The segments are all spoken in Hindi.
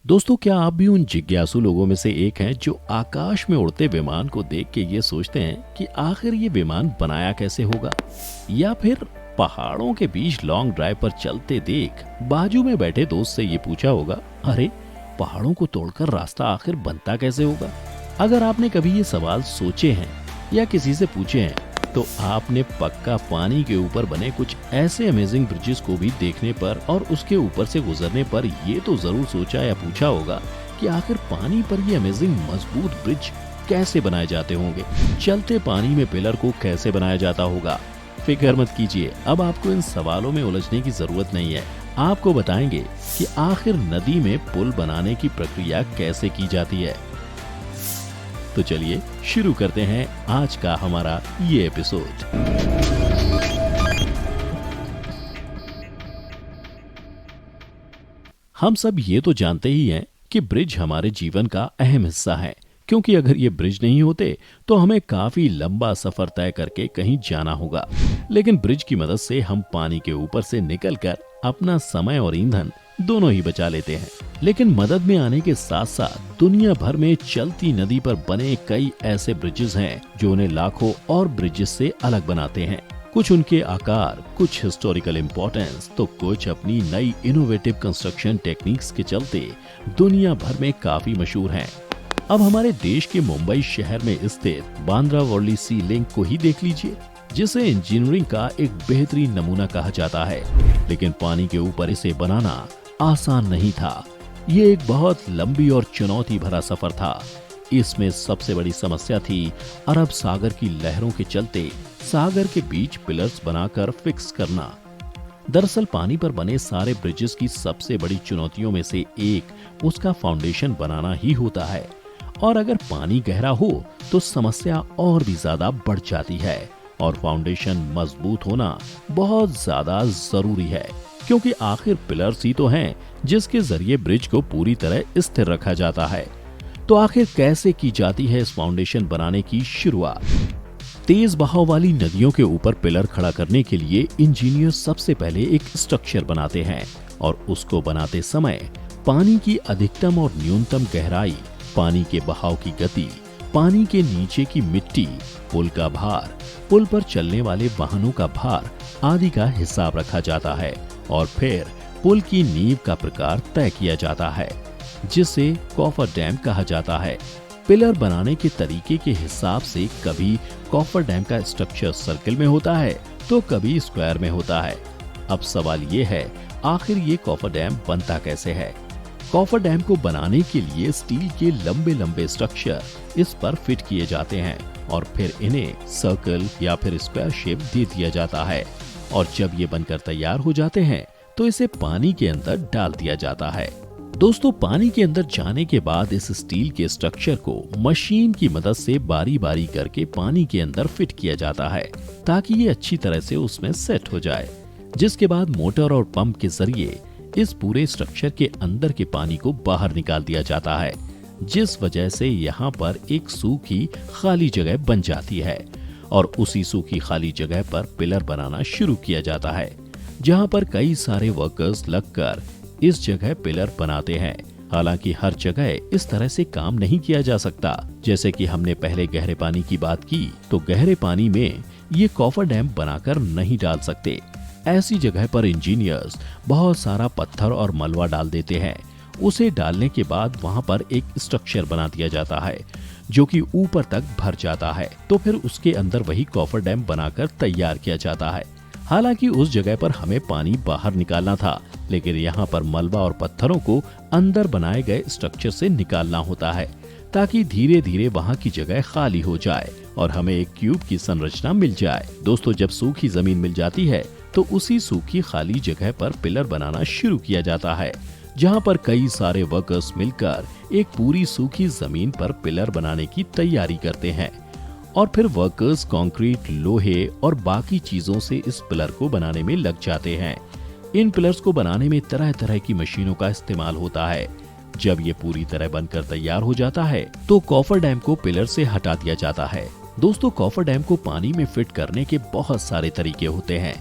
दोस्तों, क्या आप भी उन जिज्ञासु लोगों में से एक हैं जो आकाश में उड़ते विमान को देख के ये सोचते हैं कि आखिर ये विमान बनाया कैसे होगा? या फिर पहाड़ों के बीच लॉन्ग ड्राइव पर चलते देख बाजू में बैठे दोस्त से ये पूछा होगा, अरे पहाड़ों को तोड़कर रास्ता आखिर बनता कैसे होगा? अगर आपने कभी ये सवाल सोचे हैं या किसी से पूछे हैं तो आपने पक्का पानी के ऊपर बने कुछ ऐसे अमेजिंग ब्रिजेस को भी देखने पर और उसके ऊपर से गुजरने पर ये तो जरूर सोचा या पूछा होगा कि आखिर पानी पर ये अमेजिंग मजबूत ब्रिज कैसे बनाए जाते होंगे, चलते पानी में पिलर को कैसे बनाया जाता होगा। फिक्र मत कीजिए, अब आपको इन सवालों में उलझने की जरूरत नहीं है। आपको बताएंगे कि आखिर नदी में पुल बनाने की प्रक्रिया कैसे की जाती है। तो चलिए शुरू करते हैं आज का हमारा ये एपिसोड। हम सब ये तो जानते ही हैं कि ब्रिज हमारे जीवन का अहम हिस्सा है, क्योंकि अगर ये ब्रिज नहीं होते तो हमें काफी लंबा सफर तय करके कहीं जाना होगा। लेकिन ब्रिज की मदद से हम पानी के ऊपर से निकलकर अपना समय और ईंधन दोनों ही बचा लेते हैं। लेकिन मदद में आने के साथ साथ दुनिया भर में चलती नदी पर बने कई ऐसे ब्रिजेस हैं जो उन्हें लाखों और ब्रिजेस से अलग बनाते हैं। कुछ उनके आकार, कुछ हिस्टोरिकल इम्पोर्टेंस, तो कुछ अपनी नई इनोवेटिव कंस्ट्रक्शन टेक्निक्स के चलते दुनिया भर में काफी मशहूर हैं। अब हमारे देश के मुंबई शहर में स्थित बांद्रा वर्ली सी लिंक को ही देख लीजिए, जिसे इंजीनियरिंग का एक बेहतरीन नमूना कहा जाता है। लेकिन पानी के ऊपर इसे बनाना आसान नहीं था। ये एक बहुत लंबी और चुनौती भरा सफर था। इसमें सबसे बड़ी समस्या थी अरब सागर की लहरों के चलते सागर के बीच पिलर्स बनाकर फिक्स करना। दरअसल पानी पर बने सारे ब्रिजेस की सबसे बड़ी चुनौतियों में से एक उसका फाउंडेशन बनाना ही होता है। और अगर पानी गहरा हो तो समस्या और भी ज्यादा बढ़ जाती है और फाउंडेशन मजबूत होना बहुत ज्यादा जरूरी है, क्योंकि आखिर पिलर्स ही तो हैं जिसके जरिए ब्रिज को पूरी तरह स्थिर रखा जाता है। तो आखिर कैसे की जाती है इस फाउंडेशन बनाने की शुरुआत? तेज बहाव वाली नदियों के ऊपर पिलर खड़ा करने के लिए इंजीनियर सबसे पहले एक स्ट्रक्चर बनाते हैं और उसको बनाते समय पानी की अधिकतम और न्यूनतम गहराई, पानी के बहाव की गति, पानी के नीचे की मिट्टी, पुल का भार, पुल पर चलने वाले वाहनों का भार आदि का हिसाब रखा जाता है और फिर पुल की नींव का प्रकार तय किया जाता है, जिसे कॉफर डैम कहा जाता है। पिलर बनाने के तरीके के हिसाब से कभी कॉफर डैम का स्ट्रक्चर सर्कल में होता है तो कभी स्क्वायर में होता है। अब सवाल ये है, आखिर ये कॉफर डैम बनता कैसे है? कॉफर डैम को बनाने के लिए स्टील के लंबे लंबे स्ट्रक्चर इस पर फिट किए जाते हैं और फिर इन्हें सर्कल या फिर स्क्वायर शेप दे दिया जाता है। और जब ये बनकर तैयार हो जाते हैं तो इसे पानी के अंदर डाल दिया जाता है। दोस्तों, पानी के अंदर जाने के बाद इस स्टील के स्ट्रक्चर को मशीन की मदद से बारी बारी करके पानी के अंदर फिट किया जाता है ताकि ये अच्छी तरह से उसमें सेट हो जाए, जिसके बाद मोटर और पंप के जरिए इस पूरे स्ट्रक्चर के अंदर के पानी को बाहर निकाल दिया जाता है, जिस वजह से यहाँ पर एक सूखी खाली जगह बन जाती है और उसी सूखी खाली जगह पर पिलर बनाना शुरू किया जाता है, जहाँ पर कई सारे वर्कर्स लगकर इस जगह पिलर बनाते हैं। हालांकि हर जगह इस तरह से काम नहीं किया जा सकता। जैसे कि हमने पहले गहरे पानी की बात की, तो गहरे पानी में ये कॉफर डैम बनाकर नहीं डाल सकते। ऐसी जगह पर इंजीनियर्स बहुत सारा पत्थर और मलबा डाल देते हैं। उसे डालने के बाद वहां पर एक स्ट्रक्चर बना दिया जाता है जो कि ऊपर तक भर जाता है, तो फिर उसके अंदर वही कॉफर डैम बनाकर तैयार किया जाता है। हालांकि उस जगह पर हमें पानी बाहर निकालना था, लेकिन यहाँ पर मलबा और पत्थरों को अंदर बनाए गए स्ट्रक्चर से निकालना होता है ताकि धीरे धीरे वहाँ की जगह खाली हो जाए और हमें एक क्यूब की संरचना मिल जाए। दोस्तों, जब सूखी जमीन मिल जाती है तो उसी सूखी खाली जगह पर पिलर बनाना शुरू किया जाता है, जहाँ पर कई सारे वर्कर्स मिलकर एक पूरी सूखी जमीन पर पिलर बनाने की तैयारी करते हैं और फिर वर्कर्स कंक्रीट, लोहे और बाकी चीजों से इस पिलर को बनाने में लग जाते हैं। इन पिलर्स को बनाने में तरह तरह की मशीनों का इस्तेमाल होता है। जब ये पूरी तरह बनकर तैयार हो जाता है तो कॉफर डैम को पिलर से हटा दिया जाता है। दोस्तों, कॉफर डैम को पानी में फिट करने के बहुत सारे तरीके होते हैं,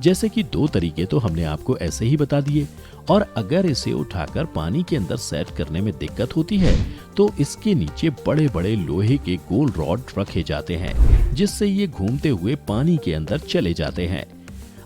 जैसे कि 2 तरीके तो हमने आपको ऐसे ही बता दिए और अगर इसे उठाकर पानी के अंदर सेट करने में दिक्कत होती है तो इसके नीचे बड़े बड़े लोहे के गोल रॉड रखे जाते हैं जिससे ये घूमते हुए पानी के अंदर चले जाते हैं।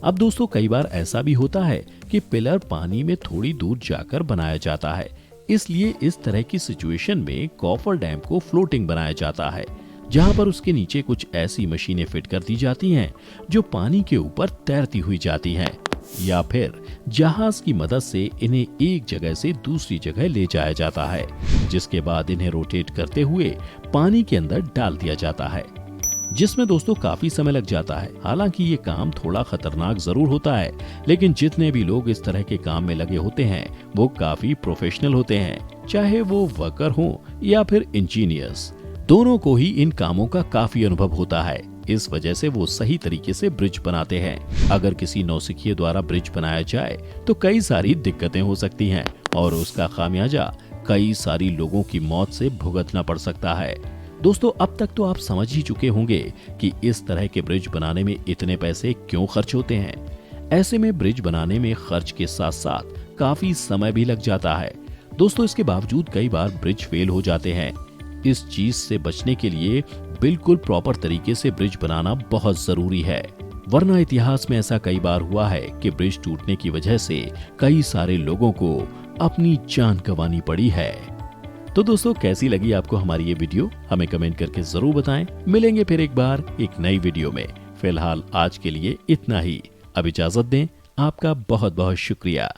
अब दोस्तों कई बार ऐसा भी होता है कि पिलर पानी में थोड़ी दूर जाकर बनाया जाता है, इसलिए इस तरह की सिचुएशन में कॉफर डैम को फ्लोटिंग बनाया जाता है जहां पर उसके नीचे कुछ ऐसी मशीनें फिट कर दी जाती हैं जो पानी के ऊपर तैरती हुई जाती हैं या फिर जहाज की मदद से इन्हें एक जगह से दूसरी जगह ले जाया जाता है, जिसके बाद इन्हें रोटेट करते हुए पानी के अंदर डाल दिया जाता है, जिसमें दोस्तों काफी समय लग जाता है। हालांकि ये काम थोड़ा खतरनाक जरूर होता है, लेकिन जितने भी लोग इस तरह के काम में लगे होते हैं वो काफी प्रोफेशनल होते हैं, चाहे वो वर्कर हो या फिर इंजीनियर्स। दोनों को ही इन कामों का काफी अनुभव होता है, इस वजह से वो सही तरीके से ब्रिज बनाते हैं। अगर किसी नौसिखिए द्वारा ब्रिज बनाया जाए तो कई सारी दिक्कतें हो सकती हैं और उसका खामियाजा कई सारी लोगों की मौत से भुगतना पड़ सकता है। दोस्तों अब तक तो आप समझ ही चुके होंगे कि इस तरह के ब्रिज बनाने में इतने पैसे क्यों खर्च होते हैं। ऐसे में ब्रिज बनाने में खर्च के साथ साथ काफी समय भी लग जाता है। दोस्तों इसके बावजूद कई बार ब्रिज फेल हो जाते हैं। इस चीज से बचने के लिए बिल्कुल प्रॉपर तरीके से ब्रिज बनाना बहुत जरूरी है, वरना इतिहास में ऐसा कई बार हुआ है कि ब्रिज टूटने की वजह से कई सारे लोगों को अपनी जान गंवानी पड़ी है। तो दोस्तों कैसी लगी आपको हमारी ये वीडियो, हमें कमेंट करके जरूर बताएं। मिलेंगे फिर एक बार एक नई वीडियो में। फिलहाल आज के लिए इतना ही। अब इजाजत दें, आपका बहुत बहुत शुक्रिया।